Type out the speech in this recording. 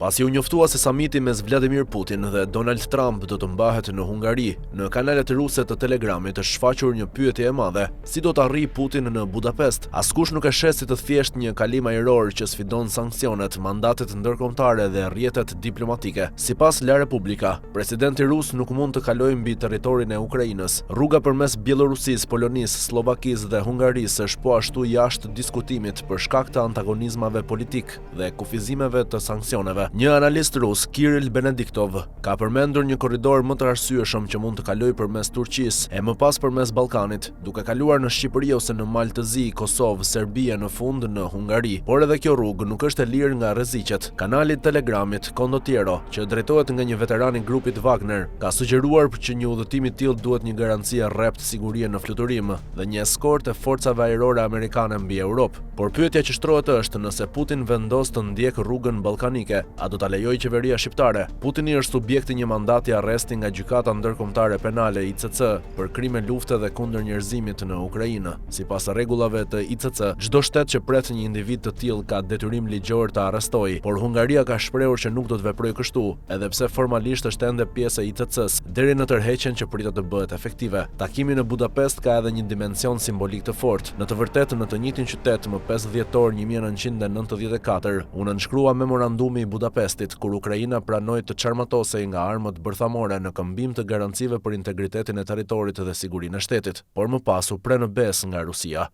Pasi u njoftua se samiti mes Vladimir Putin dhe Donald Trump do të mbahet në Hungari, në kanalet ruse të Telegramit është shfaqur një pyetje e madhe: si do të arrijë Putin në Budapest? Askush nuk e sheh si të thjesht një kalim ajror që sfidon sanksionet, mandatet ndërkombëtare dhe rrjetet diplomatike. Sipas La Repubblika, presidenti rus nuk mund të kalojë mbi territorin e Ukrainës. Rruga përmes Bielorusisë, Polonisë, Slovakisë dhe Hungarisë është po ashtu jashtë diskutimit për shkak të antagonizmave politik dhe kufizimeve të sanksioneve. Një analist rus, Kirill Benediktov, ka përmendur një korridor më të arsyeshëm që mund të kalojë përmes Turqisë e më pas përmes Ballkanit, duke kaluar në Shqipëri ose në Maltëzi, Kosovë, Serbi e në fund në Hungari. Por edhe kjo rrugë nuk është e lirë nga rreziqet. Kanali i Telegramit Kondotiero, që drejtohet nga një veteran i grupit Wagner, ka sugjeruar që një udhëtim i tillë duhet një garanci e rrept sigurie në fluturim dhe një eskort e forcave ajrore amerikane mbi Europë. Por pyetja që shtrohet është nëse Putin vendos të ndjek rrugën ballkanike, a do ta lejojë qeveria shqiptare? Putini është subjekt i një mandati arresti nga Gjykata Ndërkombëtare Penale ICC për krime lufte dhe kundër njerëzimit në Ukrainë. Sipas rregullave të ICC, çdo shtet që pret një individ të tillë ka detyrim ligjor të arrestojë, por Hungaria ka shprehur që nuk do të veprojë kështu, edhe pse formalisht është ende pjesë e ICC-s, deri në tërheqjen që pritet të bëhet efektive. Takimi në Budapest ka edhe një dimension simbolik të fortë. Në të vërtetë, në të njëjtin qytet më 5 dhjetor 1994, u nënshkrua memorandumi i Budapestit, kur Ukraina pranoi të çarmatosej nga armët bërthamore në këmbim të garancive për integritetin e territorit dhe sigurinë e shtetit, por më pas u pre në besë nga Rusia.